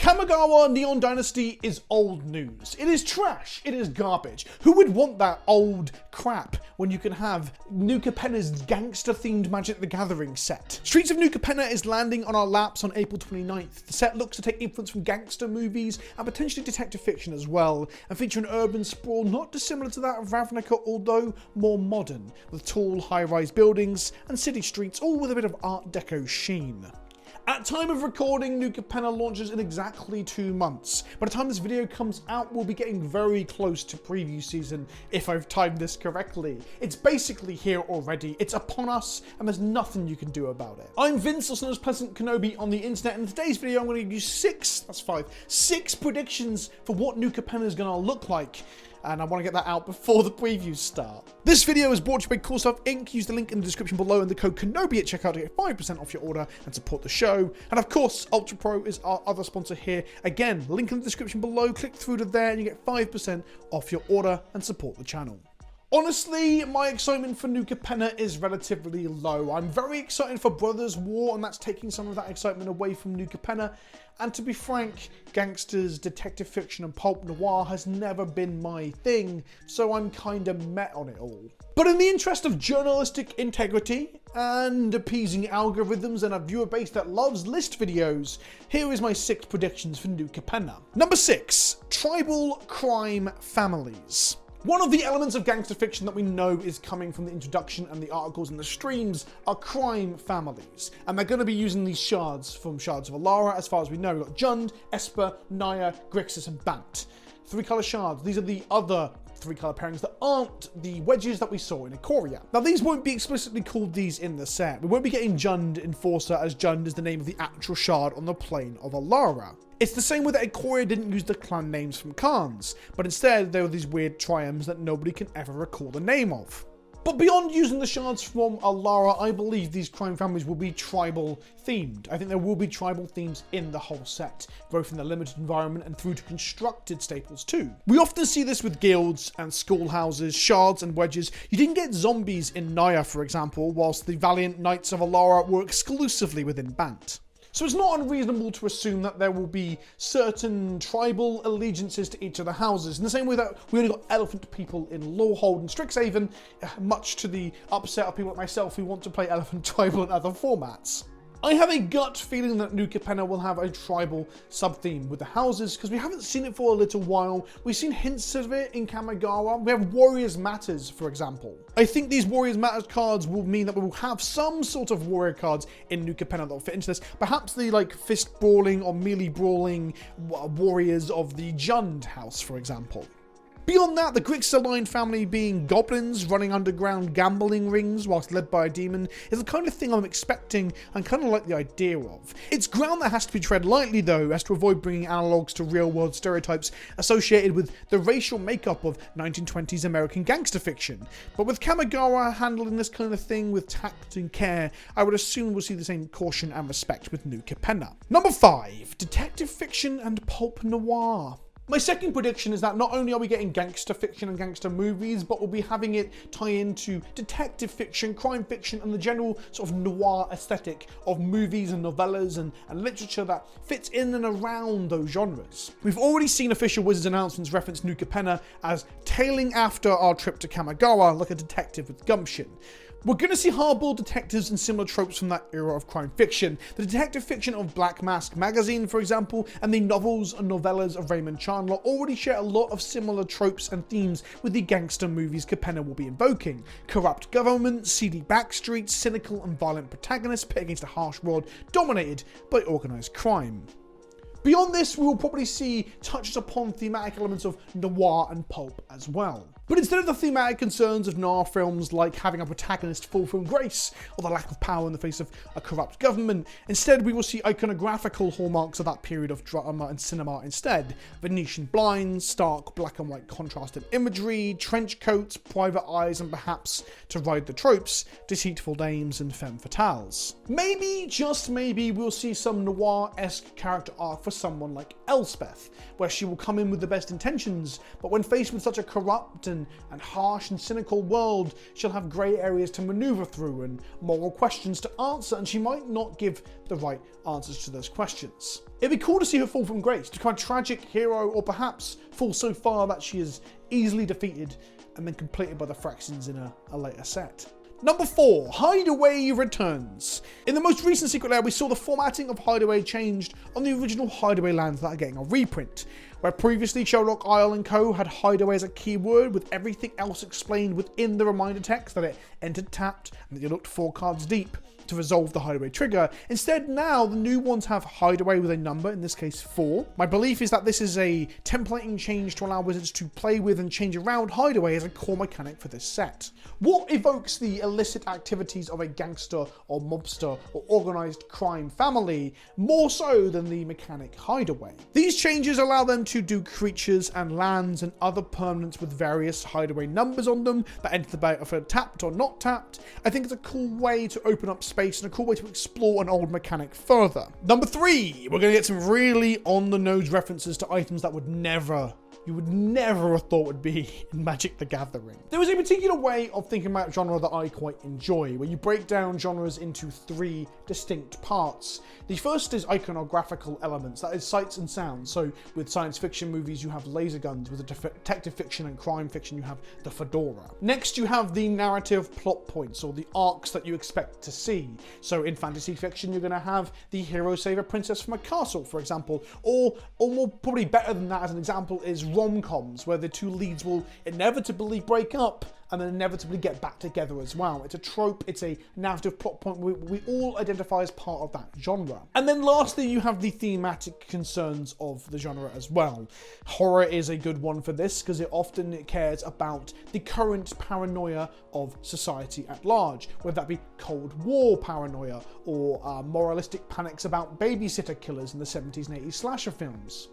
Kamigawa Neon Dynasty is old news. It is trash. It is garbage. Who would want that old crap when you can have New Capenna's gangster-themed Magic the Gathering set? Streets of New Capenna is landing on our laps on April 29th. The set looks to take influence from gangster movies and potentially detective fiction as well, and feature an urban sprawl not dissimilar to that of Ravnica, although more modern, with tall high-rise buildings and city streets, all with a bit of Art Deco sheen. At time of recording, New Capenna launches in exactly 2 months. By the time this video comes out, we'll be getting very close to preview season, if I've timed this correctly. It's basically here already, it's upon us, and there's nothing you can do about it. I'm Vince, also known as PleasantKenobi on the internet, and in today's video I'm going to give you six predictions for what New Capenna is going to look like. And I want to get that out before the previews start. This video is brought to you by Cool Stuff Inc. Use the link in the description below and the code KENOBI at checkout to get 5% off your order and support the show. And of course, Ultra Pro is our other sponsor here. Again, link in the description below, click through to there and you get 5% off your order and support the channel. Honestly, my excitement for New Capenna is relatively low. I'm very excited for Brothers War, and that's taking some of that excitement away from New Capenna. And to be frank, gangsters, detective fiction, and pulp noir has never been my thing, so I'm kinda met on it all. But in the interest of journalistic integrity and appeasing algorithms and a viewer base that loves list videos, here is my 6 predictions for New Capenna. Number 6, tribal crime families. One of the elements of gangster fiction that we know is coming from the introduction and the articles and the streams are crime families. And they're going to be using these shards from Shards of Alara. As far as we know, we've got Jund, Esper, Naya, Grixis, and Bant. 3-color shards. These are the other 3-color pairings that aren't the wedges that we saw in Ikoria. Now, these won't be explicitly called these in the set. We won't be getting Jund Enforcer, as Jund is the name of the actual shard on the plane of Alara. It's the same way that Ikoria didn't use the clan names from Khans, but instead there were these weird triumphs that nobody can ever recall the name of. But beyond using the shards from Alara, I believe these crime families will be tribal themed. I think there will be tribal themes in the whole set, both in the limited environment and through to constructed staples too. We often see this with guilds and schoolhouses, shards and wedges. You didn't get zombies in Naya, for example, whilst the valiant knights of Alara were exclusively within Bant. So it's not unreasonable to assume that there will be certain tribal allegiances to each of the houses, in the same way that we only got elephant people in Lorehold and Strixhaven, much to the upset of people like myself who want to play elephant tribal in other formats. I have a gut feeling that New Capenna will have a tribal sub-theme with the houses, because we haven't seen it for a little while. We've seen hints of it in Kamigawa. We have Warriors Matters, for example. I think these Warriors Matters cards will mean that we will have some sort of warrior cards in New Capenna that will fit into this. Perhaps the fist brawling or melee brawling warriors of the Jund house, for example. Beyond that, the Grixis-aligned family being goblins running underground gambling rings whilst led by a demon is the kind of thing I'm expecting and kind of like the idea of. It's ground that has to be tread lightly though, as to avoid bringing analogues to real-world stereotypes associated with the racial makeup of 1920s American gangster fiction. But with Kamigawa handling this kind of thing with tact and care, I would assume we'll see the same caution and respect with New Capenna. Number 5, detective fiction and pulp noir. My second prediction is that not only are we getting gangster fiction and gangster movies, but we'll be having it tie into detective fiction, crime fiction, and the general sort of noir aesthetic of movies and novellas and literature that fits in and around those genres. We've already seen official Wizards announcements reference New Capenna as tailing after our trip to Kamigawa like a detective with gumption. We're going to see hardboiled detectives and similar tropes from that era of crime fiction. The detective fiction of Black Mask magazine, for example, and the novels and novellas of Raymond Chandler already share a lot of similar tropes and themes with the gangster movies Capenna will be invoking. Corrupt government, seedy backstreets, cynical and violent protagonists pit against a harsh world dominated by organised crime. Beyond this, we will probably see touches upon thematic elements of noir and pulp as well. But instead of the thematic concerns of noir films like having a protagonist fall from grace or the lack of power in the face of a corrupt government, instead we will see iconographical hallmarks of that period of drama and cinema instead. Venetian blinds, stark black and white contrasted imagery, trench coats, private eyes, and perhaps, to ride the tropes, deceitful dames and femme fatales. Maybe, just maybe, we'll see some noir-esque character arc for someone like Elspeth, where she will come in with the best intentions, but when faced with such a corrupt and uncertain and harsh and cynical world, she'll have grey areas to manoeuvre through and moral questions to answer, and she might not give the right answers to those questions. It'd be cool to see her fall from grace, to become a tragic hero, or perhaps fall so far that she is easily defeated and then completed by the Phyrexians in a later set. Number 4, Hideaway returns. In the most recent Secret Lair, we saw the formatting of Hideaway changed on the original Hideaway lands that are getting a reprint, where previously Sherlock Isle and Co had Hideaway as a keyword, with everything else explained within the reminder text that it entered tapped and that you looked 4 cards deep to resolve the Hideaway trigger. Instead, now the new ones have Hideaway with a number, in this case 4. My belief is that this is a templating change to allow wizards to play with and change around Hideaway as a core mechanic for this set. What evokes the illicit activities of a gangster or mobster or organised crime family more so than the mechanic Hideaway? These changes allow them to do creatures and lands and other permanents with various Hideaway numbers on them that enter the battlefield tapped or not tapped. I think it's a cool way to open up space and a cool way to explore an old mechanic further. Number 3, we're going to get some really on-the-nose references to items that you would never have thought would be in Magic the Gathering. There is a particular way of thinking about genre that I quite enjoy, where you break down genres into 3 distinct parts. The first is iconographical elements, that is sights and sounds. So with science fiction movies, you have laser guns. With detective fiction and crime fiction, you have the fedora. Next, you have the narrative plot points, or the arcs that you expect to see. So in fantasy fiction, you're going to have the hero save a princess from a castle, for example, or more probably better than that as an example is rom-coms, where the 2 leads will inevitably break up and then inevitably get back together as well. It's a trope, it's a narrative plot point we all identify as part of that genre. And then lastly, you have the thematic concerns of the genre as well. Horror is a good one for this because it often cares about the current paranoia of society at large, whether that be Cold War paranoia or moralistic panics about babysitter killers in the 70s and 80s slasher films.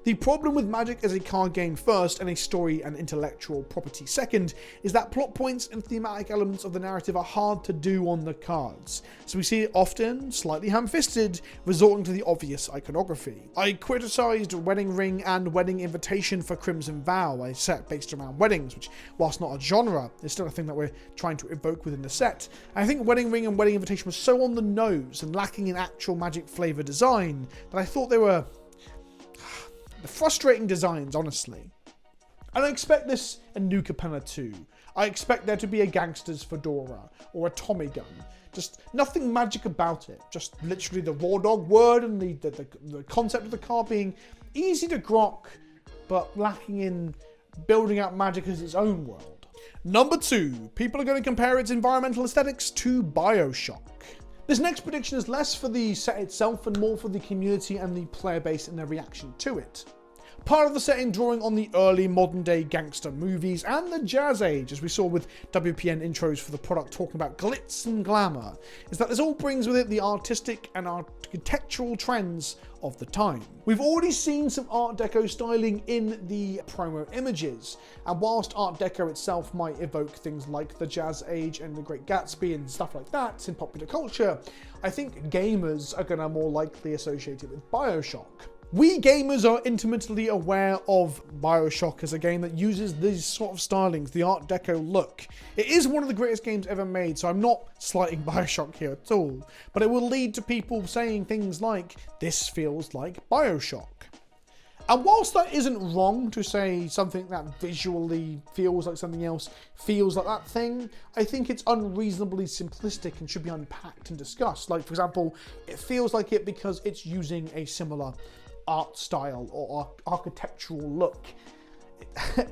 The problem with Magic as a card game first and a story and intellectual property second is that plot points and thematic elements of the narrative are hard to do on the cards. So we see it often, slightly ham-fisted, resorting to the obvious iconography. I criticised Wedding Ring and Wedding Invitation for Crimson Vow, a set based around weddings, which, whilst not a genre, is still a thing that we're trying to evoke within the set. And I think Wedding Ring and Wedding Invitation were so on the nose and lacking in actual Magic flavour design that I thought they were frustrating designs, honestly. And I expect this in New Capenna too. I expect there to be a gangster's fedora or a Tommy gun. Just nothing magic about it. Just literally the raw dog word and the concept of the card being easy to grok, but lacking in building out Magic as its own world. Number 2, people are going to compare its environmental aesthetics to BioShock. This next prediction is less for the set itself and more for the community and the player base and their reaction to it. Part of the setting drawing on the early modern day gangster movies and the jazz age, as we saw with WPN intros for the product talking about glitz and glamour, is that this all brings with it the artistic and architectural trends of the time. We've already seen some Art Deco styling in the promo images, and whilst Art Deco itself might evoke things like the Jazz Age and the Great Gatsby and stuff like that in popular culture, I think gamers are going to more likely associate it with BioShock. We gamers are intimately aware of BioShock as a game that uses these sort of stylings, the Art Deco look. It is one of the greatest games ever made, so I'm not slighting BioShock here at all, but it will lead to people saying things like, this feels like BioShock. And whilst that isn't wrong to say something that visually feels like something else feels like that thing, I think it's unreasonably simplistic and should be unpacked and discussed. Like, for example, it feels like it because it's using a similar art style or architectural look.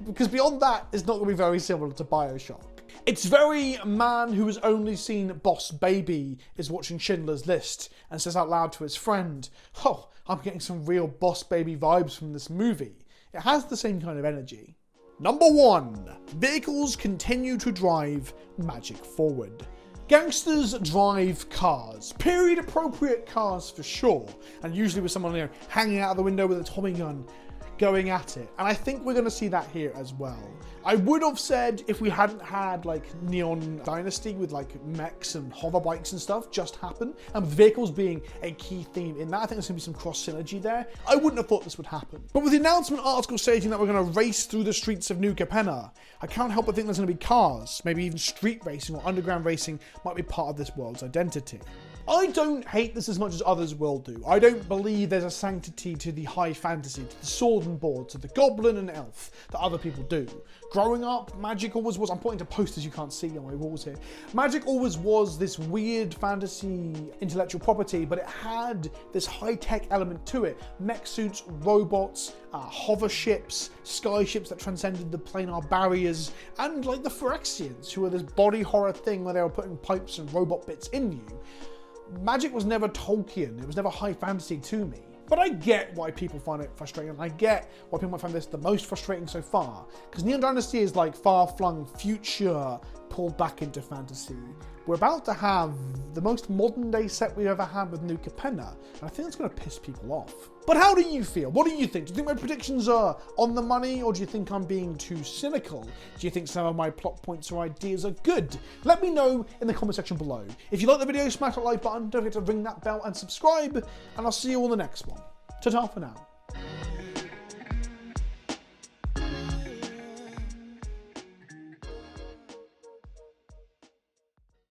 Because beyond that, it's not going to be very similar to BioShock. It's very man who has only seen Boss Baby is watching Schindler's List and says out loud to his friend, "Oh, I'm getting some real Boss Baby vibes from this movie." It has the same kind of energy. Number 1. Vehicles continue to drive Magic forward. Gangsters drive cars, period appropriate cars for sure, and usually with someone hanging out of the window with a Tommy gun, going at it. And I think we're going to see that here as well. I would have said if we hadn't had like Neon Dynasty with like mechs and hover bikes and stuff just happen, and with vehicles being a key theme in that, I think there's going to be some cross synergy there. I wouldn't have thought this would happen. But with the announcement article stating that we're going to race through the streets of New Capenna, I can't help but think there's going to be cars, maybe even street racing or underground racing might be part of this world's identity. I don't hate this as much as others will do. I don't believe there's a sanctity to the high fantasy, to the sword and board, to the goblin and elf that other people do. Growing up, Magic always was, I'm pointing to posters you can't see on my walls here. Magic always was this weird fantasy intellectual property, but it had this high-tech element to it. Mech suits, robots, hover ships, sky ships that transcended the planar barriers, and like the Phyrexians, who were this body horror thing where they were putting pipes and robot bits in you. Magic was never Tolkien, it was never high fantasy to me. But I get why people find it frustrating, and I get why people might find this the most frustrating so far. Because Neon Dynasty is like far-flung future pulled back into fantasy. We're about to have the most modern day set we've ever had with New Capenna, and I think that's going to piss people off. But how do you feel? What do you think? Do you think my predictions are on the money, or do you think I'm being too cynical? Do you think some of my plot points or ideas are good? Let me know in the comment section below. If you like the video, smash that like button, don't forget to ring that bell and subscribe, and I'll see you on the next one. Ta-ta for now.